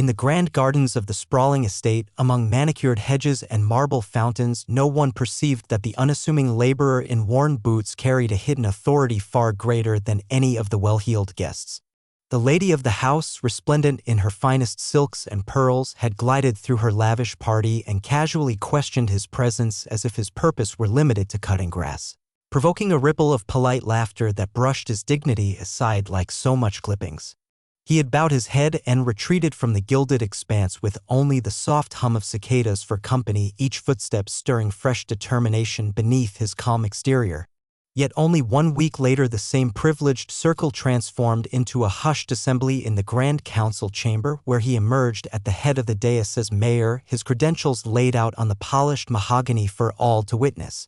In the grand gardens of the sprawling estate, among manicured hedges and marble fountains, no one perceived that the unassuming laborer in worn boots carried a hidden authority far greater than any of the well-heeled guests. The lady of the house, resplendent in her finest silks and pearls, had glided through her lavish party and casually questioned his presence as if his purpose were limited to cutting grass, provoking a ripple of polite laughter that brushed his dignity aside like so much clippings. He had bowed his head and retreated from the gilded expanse with only the soft hum of cicadas for company, each footstep stirring fresh determination beneath his calm exterior. Yet only 1 week later the same privileged circle transformed into a hushed assembly in the Grand Council chamber, where he emerged at the head of the dais as mayor, his credentials laid out on the polished mahogany for all to witness.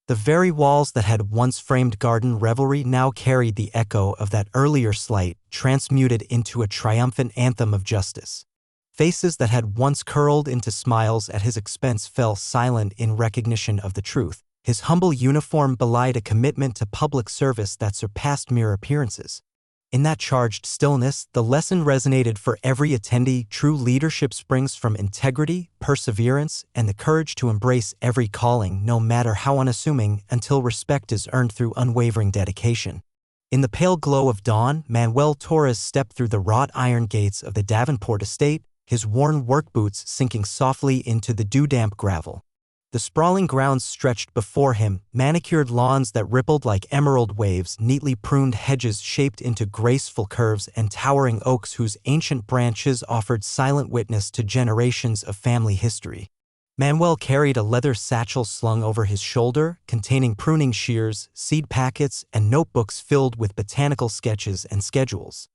The very walls that had once framed garden revelry now carried the echo of that earlier slight, transmuted into a triumphant anthem of justice. Faces that had once curled into smiles at his expense fell silent in recognition of the truth. His humble uniform belied a commitment to public service that surpassed mere appearances. In that charged stillness, the lesson resonated for every attendee: true leadership springs from integrity, perseverance, and the courage to embrace every calling, no matter how unassuming, until respect is earned through unwavering dedication. In the pale glow of dawn, Manuel Torres stepped through the wrought iron gates of the Davenport estate, his worn work boots sinking softly into the dew-damp gravel. The sprawling grounds stretched before him, manicured lawns that rippled like emerald waves, neatly pruned hedges shaped into graceful curves, and towering oaks whose ancient branches offered silent witness to generations of family history. Manuel carried a leather satchel slung over his shoulder, containing pruning shears, seed packets, and notebooks filled with botanical sketches and schedules.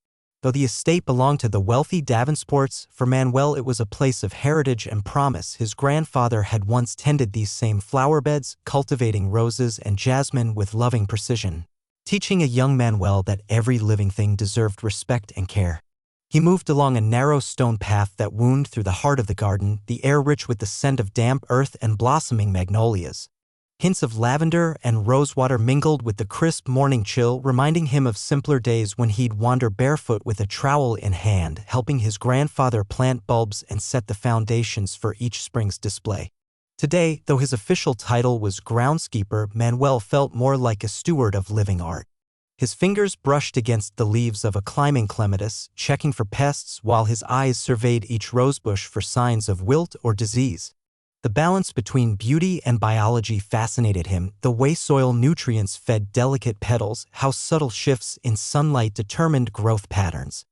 Though the estate belonged to the wealthy Davenports, for Manuel it was a place of heritage and promise. His grandfather had once tended these same flower beds, cultivating roses and jasmine with loving precision, teaching a young Manuel that every living thing deserved respect and care. He moved along a narrow stone path that wound through the heart of the garden, the air rich with the scent of damp earth and blossoming magnolias. Hints of lavender and rosewater mingled with the crisp morning chill, reminding him of simpler days when he'd wander barefoot with a trowel in hand, helping his grandfather plant bulbs and set the foundations for each spring's display. Today, though his official title was groundskeeper, Manuel felt more like a steward of living art. His fingers brushed against the leaves of a climbing clematis, checking for pests, while his eyes surveyed each rosebush for signs of wilt or disease. The balance between beauty and biology fascinated him: the way soil nutrients fed delicate petals, how subtle shifts in sunlight determined growth patterns.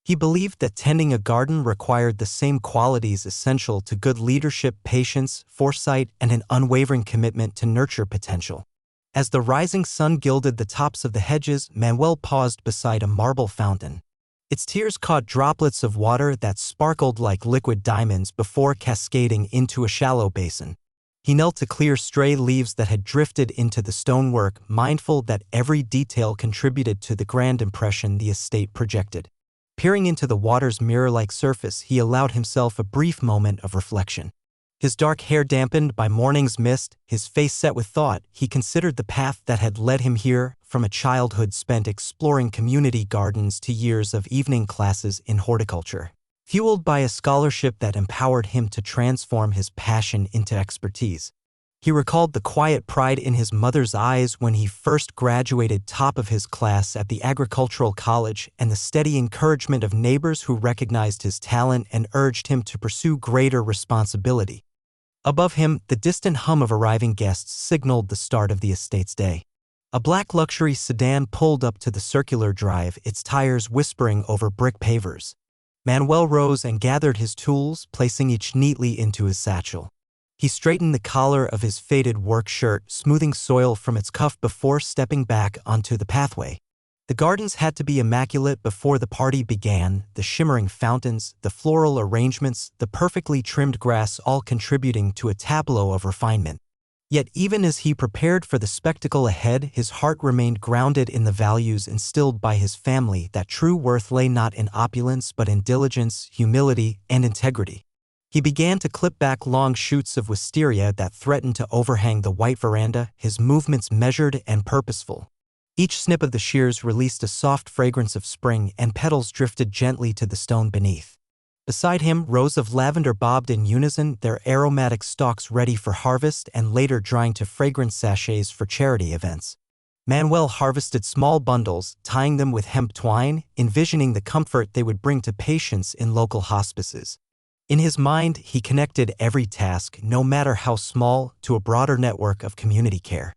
He believed that tending a garden required the same qualities essential to good leadership: patience, foresight, and an unwavering commitment to nurture potential. As the rising sun gilded the tops of the hedges, Manuel paused beside a marble fountain. Its tears caught droplets of water that sparkled like liquid diamonds before cascading into a shallow basin. He knelt to clear stray leaves that had drifted into the stonework, mindful that every detail contributed to the grand impression the estate projected. Peering into the water's mirror-like surface, he allowed himself a brief moment of reflection. His dark hair dampened by morning's mist, his face set with thought, he considered the path that had led him here, from a childhood spent exploring community gardens to years of evening classes in horticulture, fueled by a scholarship that empowered him to transform his passion into expertise. He recalled the quiet pride in his mother's eyes when he first graduated top of his class at the agricultural college, and the steady encouragement of neighbors who recognized his talent and urged him to pursue greater responsibility. Above him, the distant hum of arriving guests signaled the start of the estate's day. A black luxury sedan pulled up to the circular drive, its tires whispering over brick pavers. Manuel rose and gathered his tools, placing each neatly into his satchel. He straightened the collar of his faded work shirt, smoothing soil from its cuff before stepping back onto the pathway. The gardens had to be immaculate before the party began: the shimmering fountains, the floral arrangements, the perfectly trimmed grass, all contributing to a tableau of refinement. Yet even as he prepared for the spectacle ahead, his heart remained grounded in the values instilled by his family: that true worth lay not in opulence but in diligence, humility, and integrity. He began to clip back long shoots of wisteria that threatened to overhang the white veranda, his movements measured and purposeful. Each snip of the shears released a soft fragrance of spring, and petals drifted gently to the stone beneath. Beside him, rows of lavender bobbed in unison, their aromatic stalks ready for harvest and later drying to fragrant sachets for charity events. Manuel harvested small bundles, tying them with hemp twine, envisioning the comfort they would bring to patients in local hospices. In his mind, he connected every task, no matter how small, to a broader network of community care.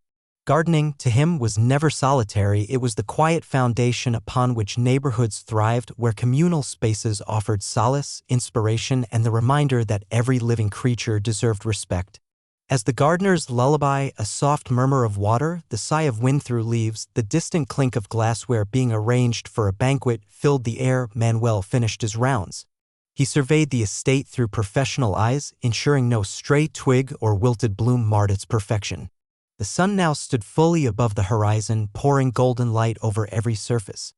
Gardening, to him, was never solitary. It was the quiet foundation upon which neighborhoods thrived, where communal spaces offered solace, inspiration, and the reminder that every living creature deserved respect. As the gardener's lullaby, a soft murmur of water, the sigh of wind through leaves, the distant clink of glassware being arranged for a banquet filled the air, Manuel finished his rounds. He surveyed the estate through professional eyes, ensuring no stray twig or wilted bloom marred its perfection. The sun now stood fully above the horizon, pouring golden light over every surface.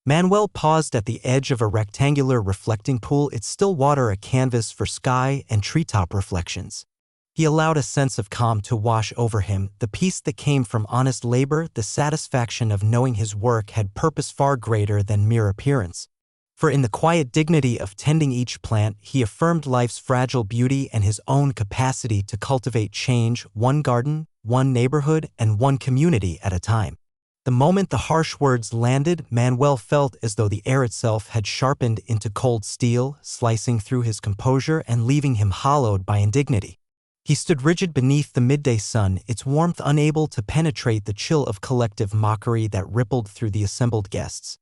Manuel paused at the edge of a rectangular reflecting pool, its still water a canvas for sky and treetop reflections. He allowed a sense of calm to wash over him, the peace that came from honest labor, the satisfaction of knowing his work had purpose far greater than mere appearance. For in the quiet dignity of tending each plant, he affirmed life's fragile beauty and his own capacity to cultivate change, one garden, one neighborhood, and one community at a time. The moment the harsh words landed, Manuel felt as though the air itself had sharpened into cold steel, slicing through his composure and leaving him hollowed by indignity. He stood rigid beneath the midday sun, its warmth unable to penetrate the chill of collective mockery that rippled through the assembled guests.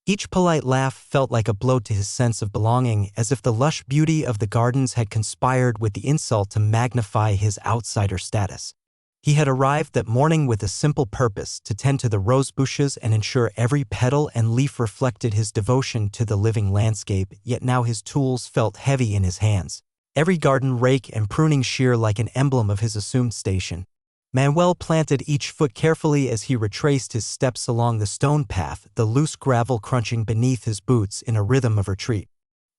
Each polite laugh felt like a blow to his sense of belonging, as if the lush beauty of the gardens had conspired with the insult to magnify his outsider status. He had arrived that morning with a simple purpose, to tend to the rose bushes and ensure every petal and leaf reflected his devotion to the living landscape, yet now his tools felt heavy in his hands, every garden rake and pruning shear like an emblem of his assumed station. Manuel planted each foot carefully as he retraced his steps along the stone path, the loose gravel crunching beneath his boots in a rhythm of retreat.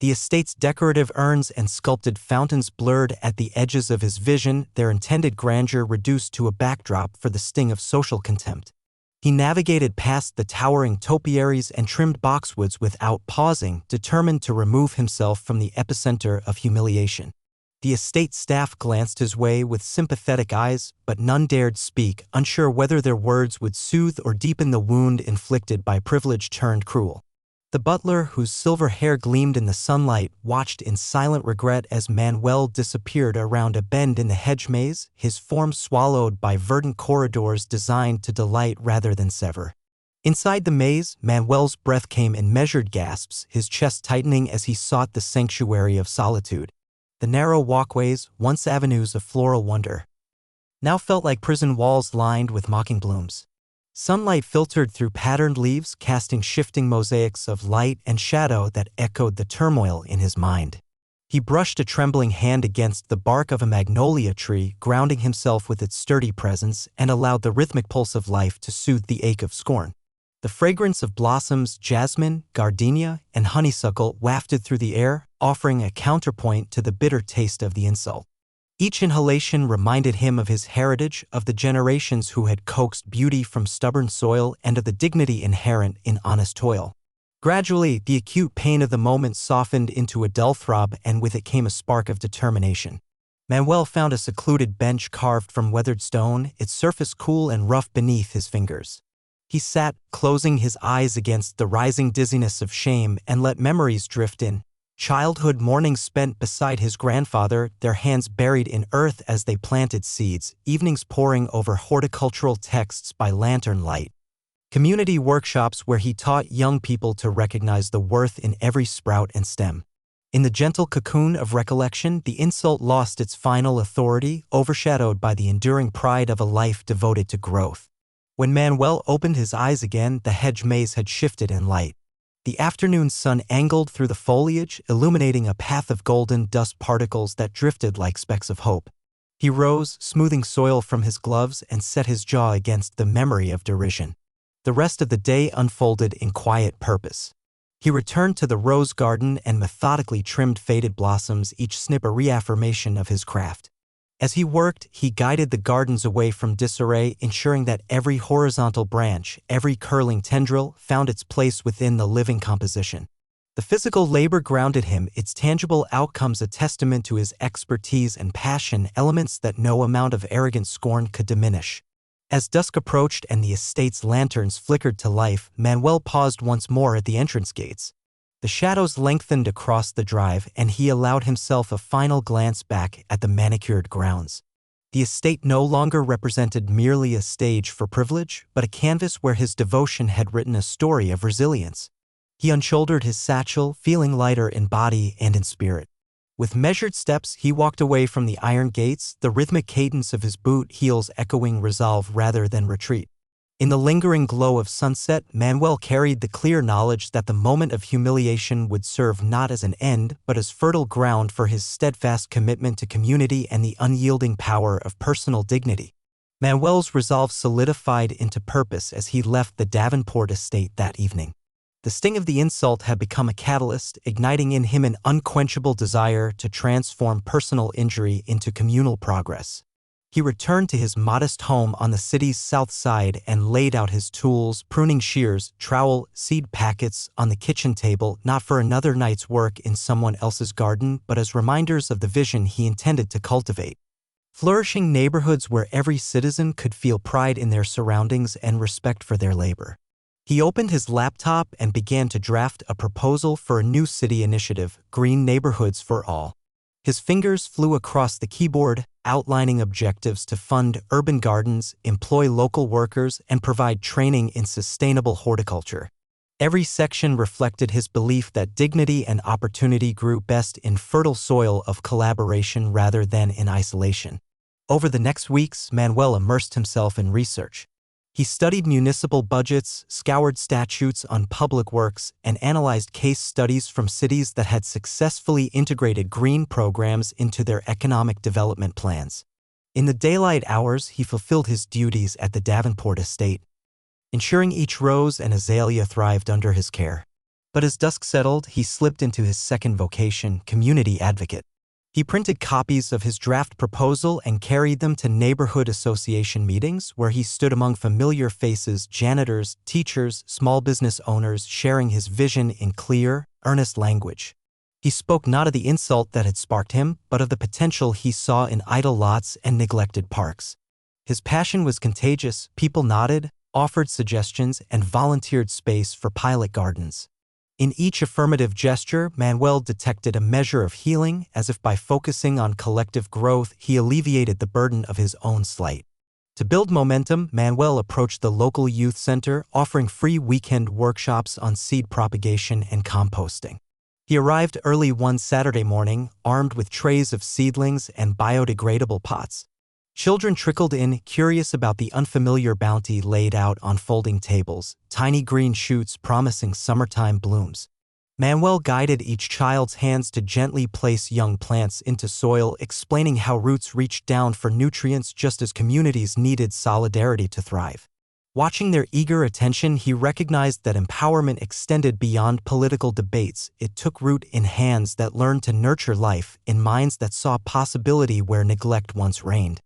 The estate's decorative urns and sculpted fountains blurred at the edges of his vision, their intended grandeur reduced to a backdrop for the sting of social contempt. He navigated past the towering topiaries and trimmed boxwoods without pausing, determined to remove himself from the epicenter of humiliation. The estate staff glanced his way with sympathetic eyes, but none dared speak, unsure whether their words would soothe or deepen the wound inflicted by privilege turned cruel. The butler, whose silver hair gleamed in the sunlight, watched in silent regret as Manuel disappeared around a bend in the hedge maze, his form swallowed by verdant corridors designed to delight rather than sever. Inside the maze, Manuel's breath came in measured gasps, his chest tightening as he sought the sanctuary of solitude. The narrow walkways, once avenues of floral wonder, now felt like prison walls lined with mocking blooms. Sunlight filtered through patterned leaves, casting shifting mosaics of light and shadow that echoed the turmoil in his mind. He brushed a trembling hand against the bark of a magnolia tree, grounding himself with its sturdy presence, and allowed the rhythmic pulse of life to soothe the ache of scorn. The fragrance of blossoms, jasmine, gardenia, and honeysuckle wafted through the air, offering a counterpoint to the bitter taste of the insult. Each inhalation reminded him of his heritage, of the generations who had coaxed beauty from stubborn soil, and of the dignity inherent in honest toil. Gradually, the acute pain of the moment softened into a dull throb, and with it came a spark of determination. Manuel found a secluded bench carved from weathered stone, its surface cool and rough beneath his fingers. He sat, closing his eyes against the rising dizziness of shame, and let memories drift in. Childhood mornings spent beside his grandfather, their hands buried in earth as they planted seeds, evenings poring over horticultural texts by lantern light. Community workshops where he taught young people to recognize the worth in every sprout and stem. In the gentle cocoon of recollection, the insult lost its final authority, overshadowed by the enduring pride of a life devoted to growth. When Manuel opened his eyes again, the hedge maze had shifted in light. The afternoon sun angled through the foliage, illuminating a path of golden dust particles that drifted like specks of hope. He rose, smoothing soil from his gloves, and set his jaw against the memory of derision. The rest of the day unfolded in quiet purpose. He returned to the rose garden and methodically trimmed faded blossoms, each snip a reaffirmation of his craft. As he worked, he guided the gardens away from disarray, ensuring that every horizontal branch, every curling tendril, found its place within the living composition. The physical labor grounded him, its tangible outcomes a testament to his expertise and passion, elements that no amount of arrogant scorn could diminish. As dusk approached and the estate's lanterns flickered to life, Manuel paused once more at the entrance gates. The shadows lengthened across the drive, and he allowed himself a final glance back at the manicured grounds. The estate no longer represented merely a stage for privilege, but a canvas where his devotion had written a story of resilience. He unshouldered his satchel, feeling lighter in body and in spirit. With measured steps, he walked away from the iron gates, the rhythmic cadence of his boot heels echoing resolve rather than retreat. In the lingering glow of sunset, Manuel carried the clear knowledge that the moment of humiliation would serve not as an end, but as fertile ground for his steadfast commitment to community and the unyielding power of personal dignity. Manuel's resolve solidified into purpose as he left the Davenport estate that evening. The sting of the insult had become a catalyst, igniting in him an unquenchable desire to transform personal injury into communal progress. He returned to his modest home on the city's south side and laid out his tools, pruning shears, trowel, seed packets on the kitchen table, not for another night's work in someone else's garden, but as reminders of the vision he intended to cultivate. Flourishing neighborhoods where every citizen could feel pride in their surroundings and respect for their labor. He opened his laptop and began to draft a proposal for a new city initiative, Green Neighborhoods for All. His fingers flew across the keyboard, outlining objectives to fund urban gardens, employ local workers, and provide training in sustainable horticulture. Every section reflected his belief that dignity and opportunity grew best in fertile soil of collaboration rather than in isolation. Over the next weeks, Manuel immersed himself in research. He studied municipal budgets, scoured statutes on public works, and analyzed case studies from cities that had successfully integrated green programs into their economic development plans. In the daylight hours, he fulfilled his duties at the Davenport estate, ensuring each rose and azalea thrived under his care. But as dusk settled, he slipped into his second vocation, community advocate. He printed copies of his draft proposal and carried them to neighborhood association meetings where he stood among familiar faces, janitors, teachers, small business owners, sharing his vision in clear, earnest language. He spoke not of the insult that had sparked him, but of the potential he saw in idle lots and neglected parks. His passion was contagious. People nodded, offered suggestions, and volunteered space for pilot gardens. In each affirmative gesture, Manuel detected a measure of healing, as if by focusing on collective growth, he alleviated the burden of his own slight. To build momentum, Manuel approached the local youth center, offering free weekend workshops on seed propagation and composting. He arrived early one Saturday morning, armed with trays of seedlings and biodegradable pots. Children trickled in, curious about the unfamiliar bounty laid out on folding tables, tiny green shoots promising summertime blooms. Manuel guided each child's hands to gently place young plants into soil, explaining how roots reached down for nutrients just as communities needed solidarity to thrive. Watching their eager attention, he recognized that empowerment extended beyond political debates. It took root in hands that learned to nurture life, in minds that saw possibility where neglect once reigned.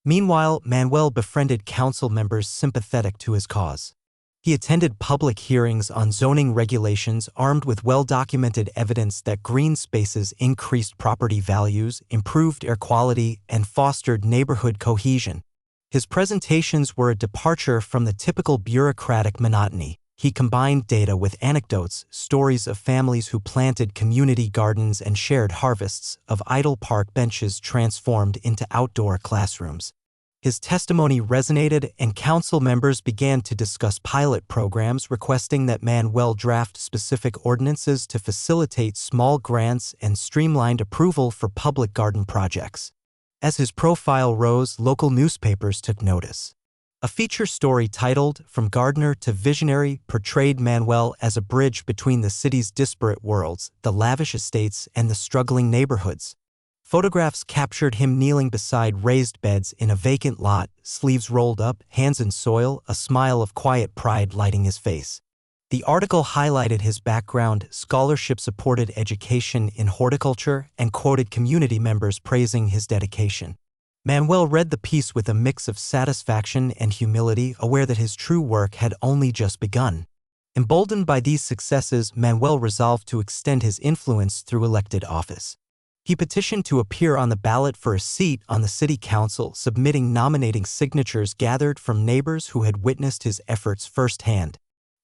Meanwhile, Manuel befriended council members sympathetic to his cause. He attended public hearings on zoning regulations armed with well-documented evidence that green spaces increased property values, improved air quality, and fostered neighborhood cohesion. His presentations were a departure from the typical bureaucratic monotony. He combined data with anecdotes, stories of families who planted community gardens and shared harvests, of idle park benches transformed into outdoor classrooms. His testimony resonated, and council members began to discuss pilot programs, requesting that Manuel draft specific ordinances to facilitate small grants and streamlined approval for public garden projects. As his profile rose, local newspapers took notice. A feature story titled "From Gardener to Visionary" portrayed Manuel as a bridge between the city's disparate worlds, the lavish estates and the struggling neighborhoods. Photographs captured him kneeling beside raised beds in a vacant lot, sleeves rolled up, hands in soil, a smile of quiet pride lighting his face. The article highlighted his background, scholarship-supported education in horticulture, and quoted community members praising his dedication. Manuel read the piece with a mix of satisfaction and humility, aware that his true work had only just begun. Emboldened by these successes, Manuel resolved to extend his influence through elected office. He petitioned to appear on the ballot for a seat on the city council, submitting nominating signatures gathered from neighbors who had witnessed his efforts firsthand.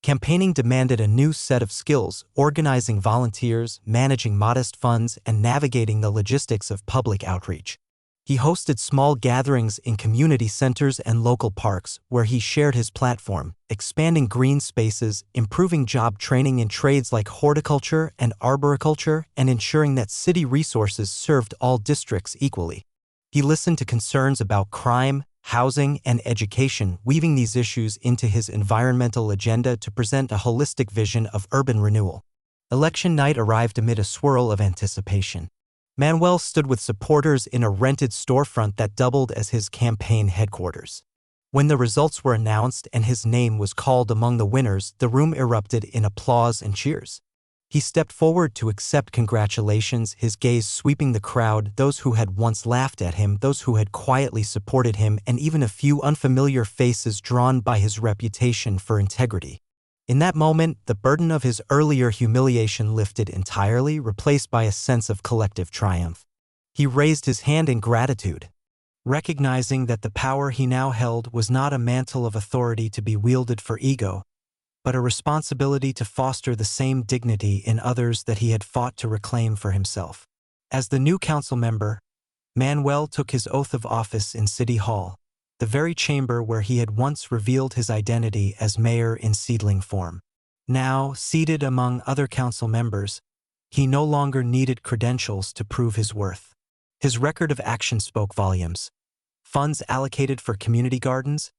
Campaigning demanded a new set of skills: organizing volunteers, managing modest funds, and navigating the logistics of public outreach. He hosted small gatherings in community centers and local parks where he shared his platform, expanding green spaces, improving job training in trades like horticulture and arboriculture, and ensuring that city resources served all districts equally. He listened to concerns about crime, housing, and education, weaving these issues into his environmental agenda to present a holistic vision of urban renewal. Election night arrived amid a swirl of anticipation. Manuel stood with supporters in a rented storefront that doubled as his campaign headquarters. When the results were announced and his name was called among the winners, the room erupted in applause and cheers. He stepped forward to accept congratulations, his gaze sweeping the crowd, those who had once laughed at him, those who had quietly supported him, and even a few unfamiliar faces drawn by his reputation for integrity. In that moment, the burden of his earlier humiliation lifted entirely, replaced by a sense of collective triumph. He raised his hand in gratitude, recognizing that the power he now held was not a mantle of authority to be wielded for ego, but a responsibility to foster the same dignity in others that he had fought to reclaim for himself. As the new council member, Manuel took his oath of office in City Hall, the very chamber where he had once revealed his identity as mayor in seedling form. Now, seated among other council members, he no longer needed credentials to prove his worth. His record of action spoke volumes. Funds allocated for community gardens,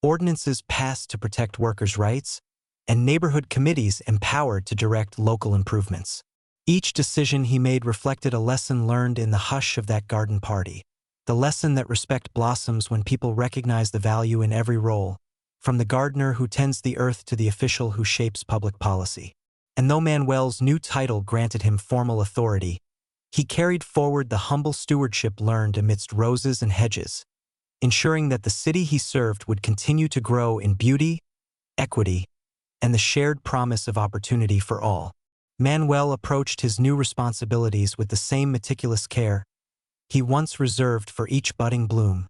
ordinances passed to protect workers' rights, and neighborhood committees empowered to direct local improvements. Each decision he made reflected a lesson learned in the hush of that garden party. The lesson that respect blossoms when people recognize the value in every role, from the gardener who tends the earth to the official who shapes public policy. And though Manuel's new title granted him formal authority, he carried forward the humble stewardship learned amidst roses and hedges, ensuring that the city he served would continue to grow in beauty, equity, and the shared promise of opportunity for all. Manuel approached his new responsibilities with the same meticulous care he once reserved for each budding bloom,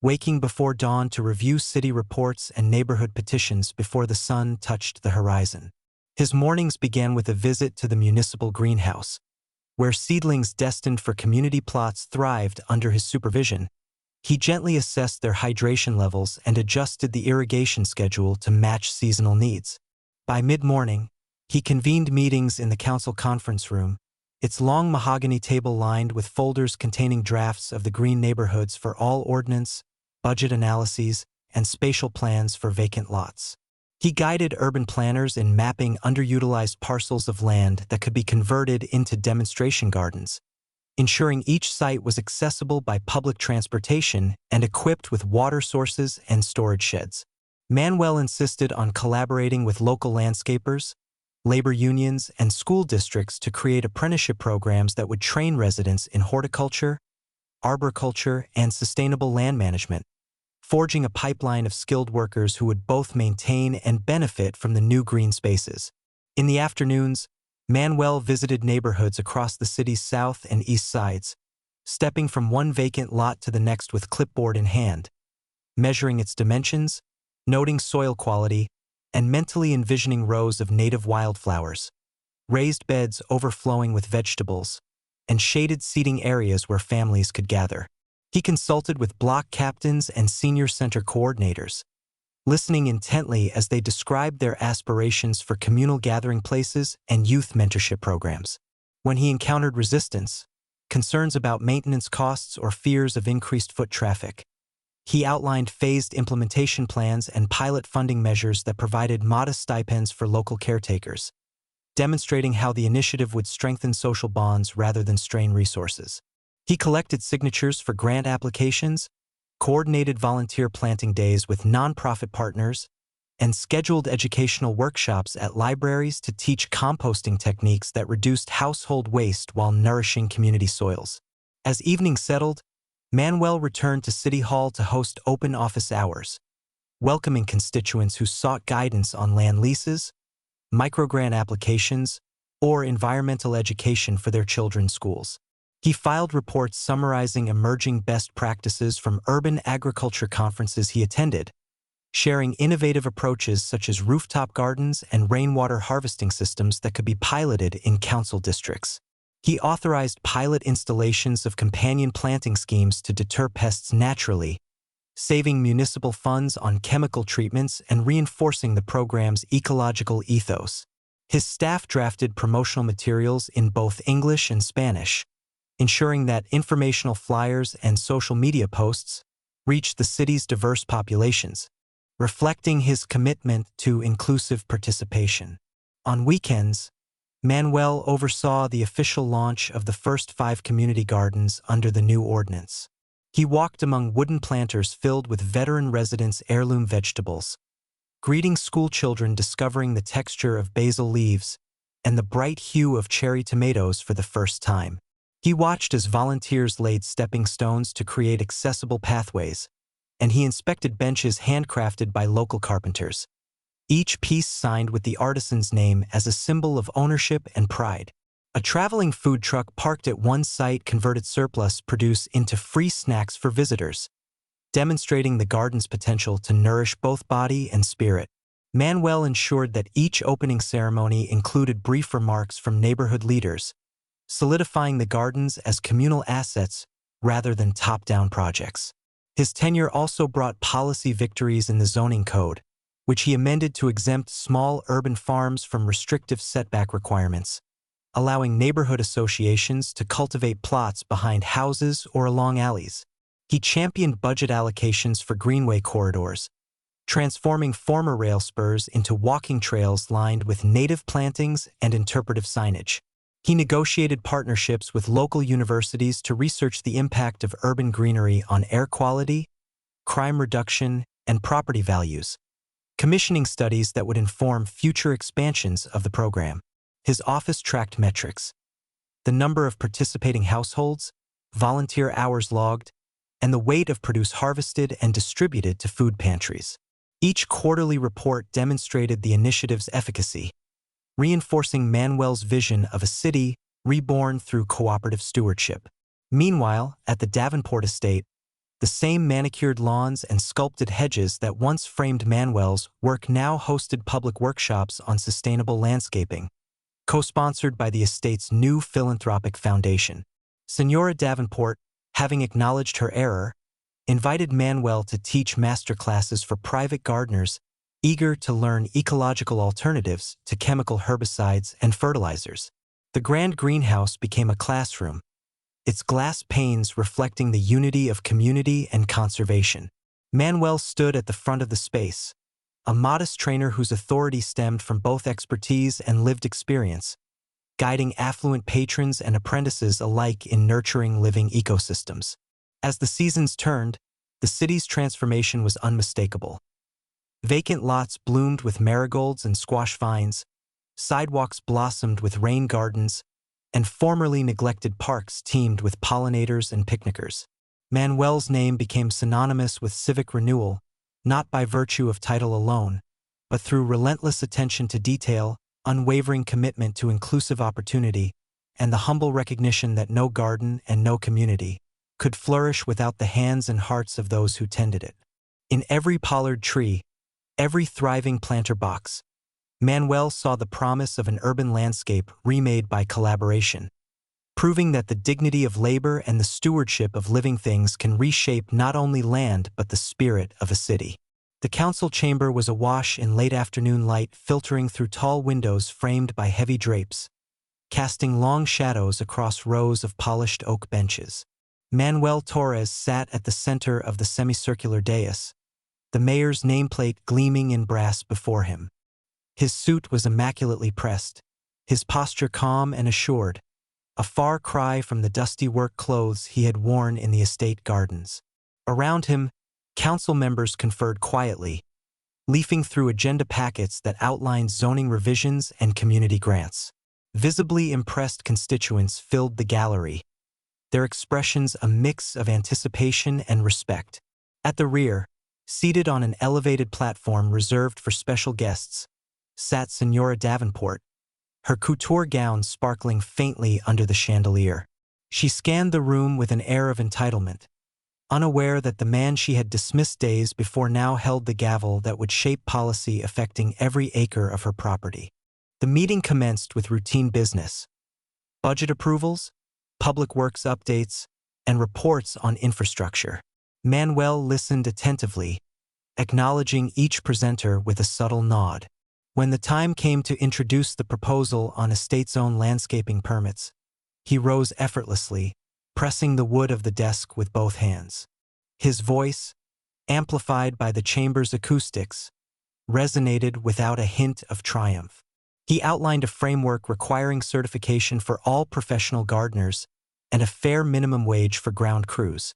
waking before dawn to review city reports and neighborhood petitions before the sun touched the horizon. His mornings began with a visit to the municipal greenhouse, where seedlings destined for community plots thrived under his supervision. He gently assessed their hydration levels and adjusted the irrigation schedule to match seasonal needs. By mid-morning, he convened meetings in the council conference room, its long mahogany table lined with folders containing drafts of the green neighborhoods for all ordinance, budget analyses, and spatial plans for vacant lots. He guided urban planners in mapping underutilized parcels of land that could be converted into demonstration gardens, ensuring each site was accessible by public transportation and equipped with water sources and storage sheds. Manuel insisted on collaborating with local landscapers, labor unions, and school districts to create apprenticeship programs that would train residents in horticulture, arboriculture, and sustainable land management, forging a pipeline of skilled workers who would both maintain and benefit from the new green spaces. In the afternoons, Manuel visited neighborhoods across the city's south and east sides, stepping from one vacant lot to the next with clipboard in hand, measuring its dimensions, noting soil quality, and mentally envisioning rows of native wildflowers, raised beds overflowing with vegetables, and shaded seating areas where families could gather. He consulted with block captains and senior center coordinators, listening intently as they described their aspirations for communal gathering places and youth mentorship programs. When he encountered resistance, concerns about maintenance costs, or fears of increased foot traffic, he outlined phased implementation plans and pilot funding measures that provided modest stipends for local caretakers, demonstrating how the initiative would strengthen social bonds rather than strain resources. He collected signatures for grant applications, coordinated volunteer planting days with nonprofit partners, and scheduled educational workshops at libraries to teach composting techniques that reduced household waste while nourishing community soils. As evening settled, Manuel returned to City Hall to host open office hours, welcoming constituents who sought guidance on land leases, microgrant applications, or environmental education for their children's schools. He filed reports summarizing emerging best practices from urban agriculture conferences he attended, sharing innovative approaches such as rooftop gardens and rainwater harvesting systems that could be piloted in council districts. He authorized pilot installations of companion planting schemes to deter pests naturally, saving municipal funds on chemical treatments and reinforcing the program's ecological ethos. His staff drafted promotional materials in both English and Spanish, ensuring that informational flyers and social media posts reached the city's diverse populations, reflecting his commitment to inclusive participation. On weekends, Manuel oversaw the official launch of the first 5 community gardens under the new ordinance. He walked among wooden planters filled with veteran residents' heirloom vegetables, greeting school children discovering the texture of basil leaves and the bright hue of cherry tomatoes for the first time. He watched as volunteers laid stepping stones to create accessible pathways, and he inspected benches handcrafted by local carpenters, each piece signed with the artisan's name as a symbol of ownership and pride. A traveling food truck parked at one site converted surplus produce into free snacks for visitors, demonstrating the garden's potential to nourish both body and spirit. Manuel ensured that each opening ceremony included brief remarks from neighborhood leaders, solidifying the gardens as communal assets rather than top-down projects. His tenure also brought policy victories in the zoning code, which he amended to exempt small urban farms from restrictive setback requirements, allowing neighborhood associations to cultivate plots behind houses or along alleys. He championed budget allocations for greenway corridors, transforming former rail spurs into walking trails lined with native plantings and interpretive signage. He negotiated partnerships with local universities to research the impact of urban greenery on air quality, crime reduction, and property values, commissioning studies that would inform future expansions of the program. His office tracked metrics: the number of participating households, volunteer hours logged, and the weight of produce harvested and distributed to food pantries. Each quarterly report demonstrated the initiative's efficacy, reinforcing Manuel's vision of a city reborn through cooperative stewardship. Meanwhile, at the Davenport estate, the same manicured lawns and sculpted hedges that once framed Manuel's work now hosted public workshops on sustainable landscaping, co-sponsored by the estate's new philanthropic foundation. Senora Davenport, having acknowledged her error, invited Manuel to teach masterclasses for private gardeners eager to learn ecological alternatives to chemical herbicides and fertilizers. The grand greenhouse became a classroom, its glass panes reflecting the unity of community and conservation. Manuel stood at the front of the space, a modest trainer whose authority stemmed from both expertise and lived experience, guiding affluent patrons and apprentices alike in nurturing living ecosystems. As the seasons turned, the city's transformation was unmistakable. Vacant lots bloomed with marigolds and squash vines, sidewalks blossomed with rain gardens, and formerly neglected parks teemed with pollinators and picnickers. Manuel's name became synonymous with civic renewal, not by virtue of title alone, but through relentless attention to detail, unwavering commitment to inclusive opportunity, and the humble recognition that no garden and no community could flourish without the hands and hearts of those who tended it. In every pollard tree, every thriving planter box, Manuel saw the promise of an urban landscape remade by collaboration, proving that the dignity of labor and the stewardship of living things can reshape not only land but the spirit of a city. The council chamber was awash in late afternoon light filtering through tall windows framed by heavy drapes, casting long shadows across rows of polished oak benches. Manuel Torres sat at the center of the semicircular dais, the mayor's nameplate gleaming in brass before him. His suit was immaculately pressed, his posture calm and assured, a far cry from the dusty work clothes he had worn in the estate gardens. Around him, council members conferred quietly, leafing through agenda packets that outlined zoning revisions and community grants. Visibly impressed constituents filled the gallery, their expressions a mix of anticipation and respect. At the rear, seated on an elevated platform reserved for special guests, sat Senora Davenport, her couture gown sparkling faintly under the chandelier. She scanned the room with an air of entitlement, unaware that the man she had dismissed days before now held the gavel that would shape policy affecting every acre of her property. The meeting commenced with routine business: budget approvals, public works updates, and reports on infrastructure. Manuel listened attentively, acknowledging each presenter with a subtle nod. When the time came to introduce the proposal on estates-owned landscaping permits, he rose effortlessly, pressing the wood of the desk with both hands. His voice, amplified by the chamber's acoustics, resonated without a hint of triumph. He outlined a framework requiring certification for all professional gardeners and a fair minimum wage for ground crews,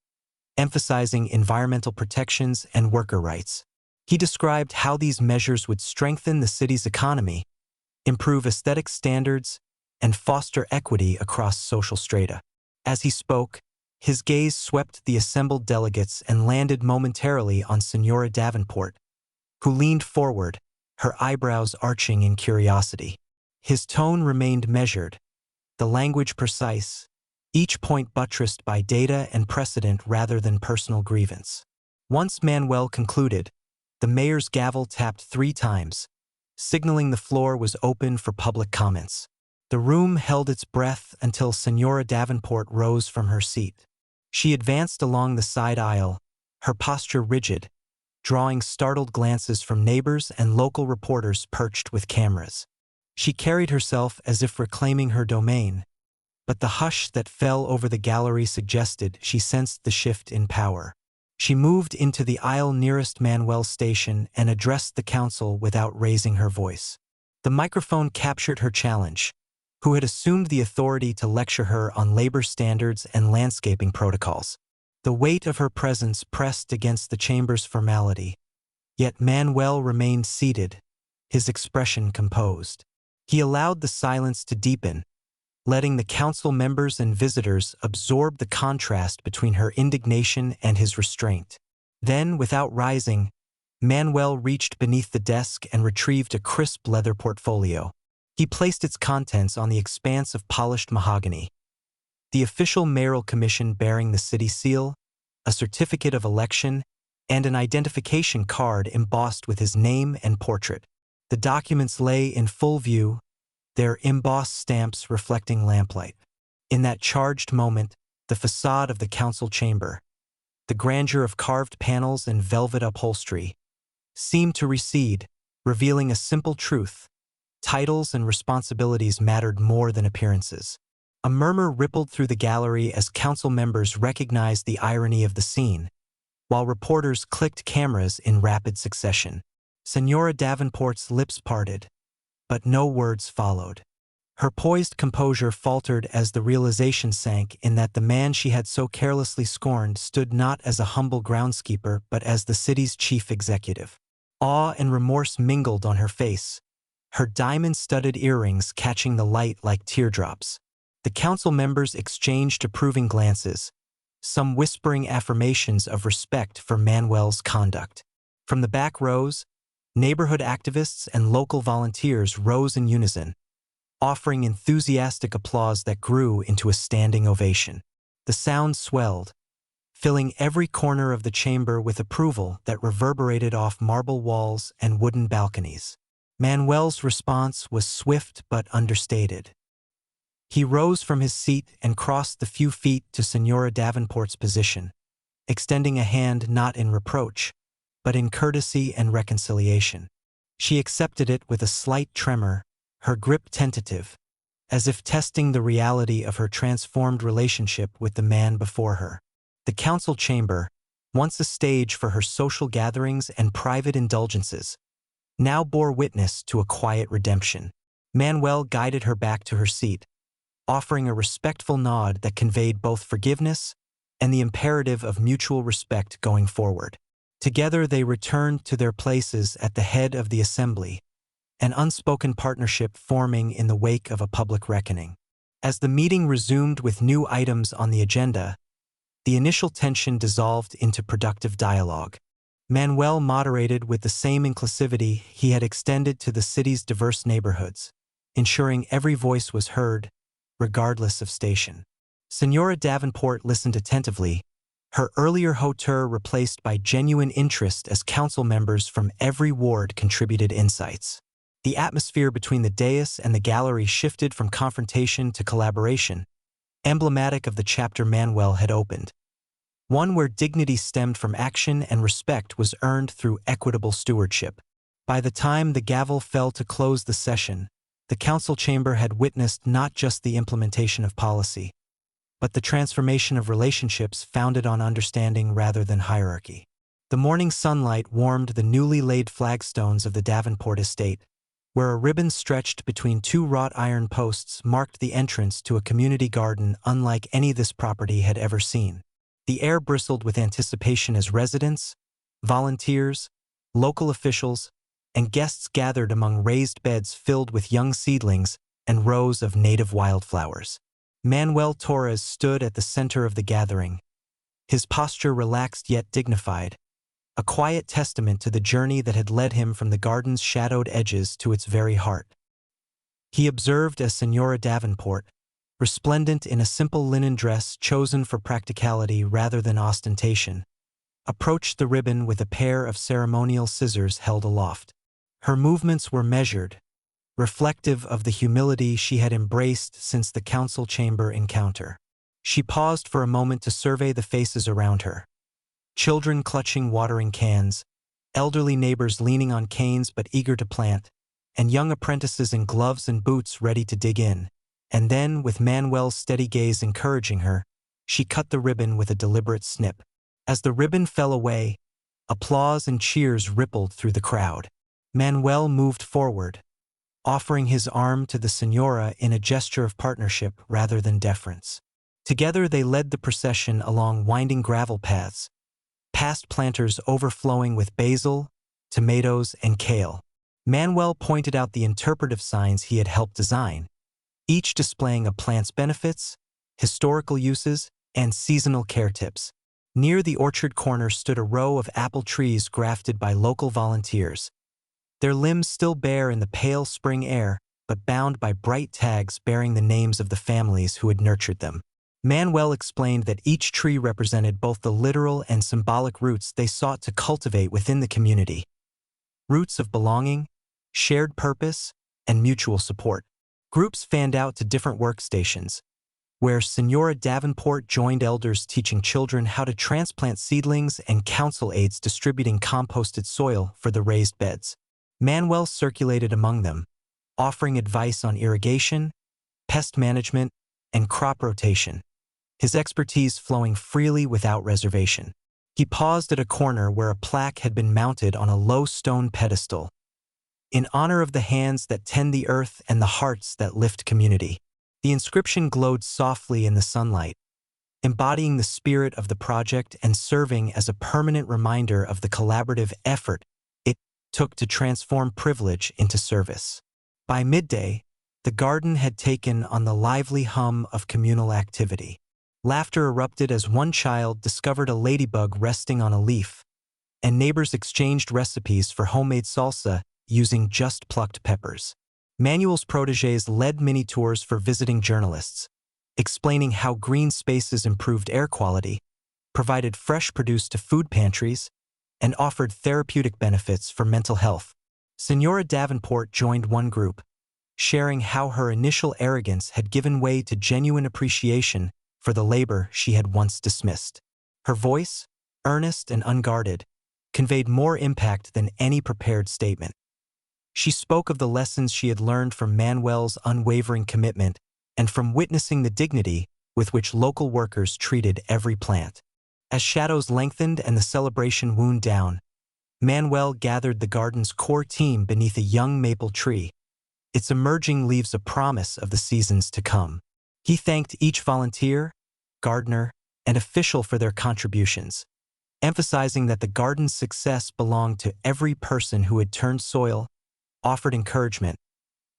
emphasizing environmental protections and worker rights. He described how these measures would strengthen the city's economy, improve aesthetic standards, and foster equity across social strata. As he spoke, his gaze swept the assembled delegates and landed momentarily on Senora Davenport, who leaned forward, her eyebrows arching in curiosity. His tone remained measured, the language precise, each point buttressed by data and precedent rather than personal grievance. Once Manuel concluded, the mayor's gavel tapped 3 times, signaling the floor was open for public comments. The room held its breath until Senora Davenport rose from her seat. She advanced along the side aisle, her posture rigid, drawing startled glances from neighbors and local reporters perched with cameras. She carried herself as if reclaiming her domain, but the hush that fell over the gallery suggested she sensed the shift in power. She moved into the aisle nearest Manuel's station and addressed the council without raising her voice. The microphone captured her challenge, who had assumed the authority to lecture her on labor standards and landscaping protocols. The weight of her presence pressed against the chamber's formality, yet Manuel remained seated, his expression composed. He allowed the silence to deepen, letting the council members and visitors absorb the contrast between her indignation and his restraint. Then, without rising, Manuel reached beneath the desk and retrieved a crisp leather portfolio. He placed its contents on the expanse of polished mahogany: the official mayoral commission bearing the city seal, a certificate of election, and an identification card embossed with his name and portrait. The documents lay in full view, their embossed stamps reflecting lamplight. In that charged moment, the facade of the council chamber, the grandeur of carved panels and velvet upholstery, seemed to recede, revealing a simple truth: titles and responsibilities mattered more than appearances. A murmur rippled through the gallery as council members recognized the irony of the scene, while reporters clicked cameras in rapid succession. Senora Davenport's lips parted, but no words followed. Her poised composure faltered as the realization sank in that the man she had so carelessly scorned stood not as a humble groundskeeper but as the city's chief executive. Awe and remorse mingled on her face, her diamond-studded earrings catching the light like teardrops. The council members exchanged approving glances, some whispering affirmations of respect for Manuel's conduct. From the back rows, neighborhood activists and local volunteers rose in unison, offering enthusiastic applause that grew into a standing ovation. The sound swelled, filling every corner of the chamber with approval that reverberated off marble walls and wooden balconies. Manuel's response was swift but understated. He rose from his seat and crossed the few feet to Senora Davenport's position, extending a hand not in reproach, but in courtesy and reconciliation. She accepted it with a slight tremor, her grip tentative, as if testing the reality of her transformed relationship with the man before her. The council chamber, once a stage for her social gatherings and private indulgences, now bore witness to a quiet redemption. Manuel guided her back to her seat, offering a respectful nod that conveyed both forgiveness and the imperative of mutual respect going forward. Together they returned to their places at the head of the assembly, an unspoken partnership forming in the wake of a public reckoning. As the meeting resumed with new items on the agenda, the initial tension dissolved into productive dialogue. Manuel moderated with the same inclusivity he had extended to the city's diverse neighborhoods, ensuring every voice was heard, regardless of station. Senora Davenport listened attentively, her earlier hauteur replaced by genuine interest as council members from every ward contributed insights. The atmosphere between the dais and the gallery shifted from confrontation to collaboration, emblematic of the chapter Manuel had opened. One where dignity stemmed from action and respect was earned through equitable stewardship. By the time the gavel fell to close the session, the council chamber had witnessed not just the implementation of policy, but the transformation of relationships founded on understanding rather than hierarchy. The morning sunlight warmed the newly laid flagstones of the Davenport estate, where a ribbon stretched between two wrought iron posts marked the entrance to a community garden unlike any this property had ever seen. The air bristled with anticipation as residents, volunteers, local officials, and guests gathered among raised beds filled with young seedlings and rows of native wildflowers. Manuel Torres stood at the center of the gathering, his posture relaxed yet dignified, a quiet testament to the journey that had led him from the garden's shadowed edges to its very heart. He observed as Senora Davenport, resplendent in a simple linen dress chosen for practicality rather than ostentation, approached the ribbon with a pair of ceremonial scissors held aloft. Her movements were measured, reflective of the humility she had embraced since the council chamber encounter. She paused for a moment to survey the faces around her. Children clutching watering cans, elderly neighbors leaning on canes but eager to plant, and young apprentices in gloves and boots ready to dig in. And then, with Manuel's steady gaze encouraging her, she cut the ribbon with a deliberate snip. As the ribbon fell away, applause and cheers rippled through the crowd. Manuel moved forward, offering his arm to the senora in a gesture of partnership rather than deference. Together they led the procession along winding gravel paths, past planters overflowing with basil, tomatoes, and kale. Manuel pointed out the interpretive signs he had helped design, each displaying a plant's benefits, historical uses, and seasonal care tips. Near the orchard corner stood a row of apple trees grafted by local volunteers, their limbs still bare in the pale spring air, but bound by bright tags bearing the names of the families who had nurtured them. Manuel explained that each tree represented both the literal and symbolic roots they sought to cultivate within the community. Roots of belonging, shared purpose, and mutual support. Groups fanned out to different workstations, where Senora Davenport joined elders teaching children how to transplant seedlings and council aides distributing composted soil for the raised beds. Manuel circulated among them, offering advice on irrigation, pest management, and crop rotation, his expertise flowing freely without reservation. He paused at a corner where a plaque had been mounted on a low stone pedestal, in honor of the hands that tend the earth and the hearts that lift community. The inscription glowed softly in the sunlight, embodying the spirit of the project and serving as a permanent reminder of the collaborative effort it took to transform privilege into service. By midday, the garden had taken on the lively hum of communal activity. Laughter erupted as one child discovered a ladybug resting on a leaf, and neighbors exchanged recipes for homemade salsa using just plucked peppers. Manuel's protégés led mini-tours for visiting journalists, explaining how green spaces improved air quality, provided fresh produce to food pantries, and offered therapeutic benefits for mental health. Senora Davenport joined one group, sharing how her initial arrogance had given way to genuine appreciation for the labor she had once dismissed. Her voice, earnest and unguarded, conveyed more impact than any prepared statement. She spoke of the lessons she had learned from Manuel's unwavering commitment and from witnessing the dignity with which local workers treated every plant. As shadows lengthened and the celebration wound down, Manuel gathered the garden's core team beneath a young maple tree, its emerging leaves a promise of the seasons to come. He thanked each volunteer, gardener, and official for their contributions, emphasizing that the garden's success belonged to every person who had turned soil, offered encouragement,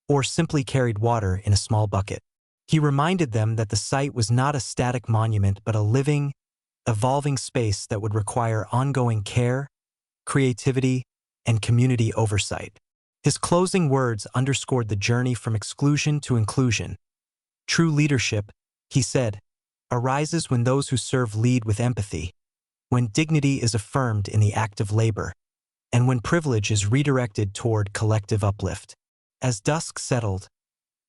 or simply carried water in a small bucket. He reminded them that the site was not a static monument but a living, evolving space that would require ongoing care, creativity, and community oversight. His closing words underscored the journey from exclusion to inclusion. True leadership, he said, arises when those who serve lead with empathy, when dignity is affirmed in the act of labor, and when privilege is redirected toward collective uplift. As dusk settled,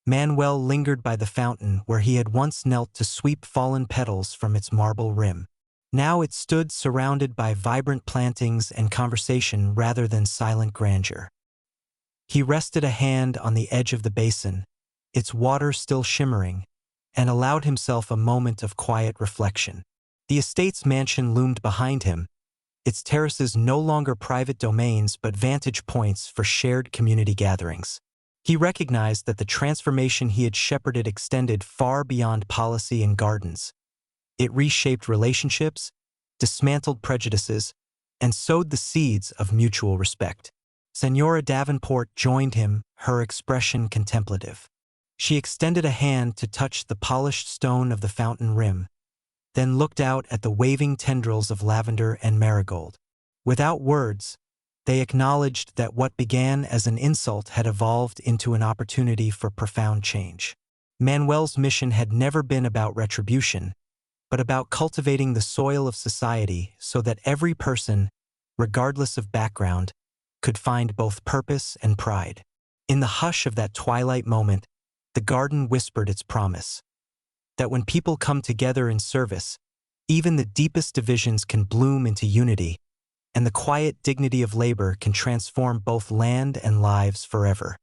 Manuel lingered by the fountain where he had once knelt to sweep fallen petals from its marble rim. Now it stood surrounded by vibrant plantings and conversation rather than silent grandeur. He rested a hand on the edge of the basin, its water still shimmering, and allowed himself a moment of quiet reflection. The estate's mansion loomed behind him, its terraces no longer private domains but vantage points for shared community gatherings. He recognized that the transformation he had shepherded extended far beyond policy and gardens. It reshaped relationships, dismantled prejudices, and sowed the seeds of mutual respect. Senora Davenport joined him, her expression contemplative. She extended a hand to touch the polished stone of the fountain rim, then looked out at the waving tendrils of lavender and marigold. Without words, they acknowledged that what began as an insult had evolved into an opportunity for profound change. Manuel's mission had never been about retribution, but about cultivating the soil of society so that every person, regardless of background, could find both purpose and pride. In the hush of that twilight moment, the garden whispered its promise, that when people come together in service, even the deepest divisions can bloom into unity, and the quiet dignity of labor can transform both land and lives forever.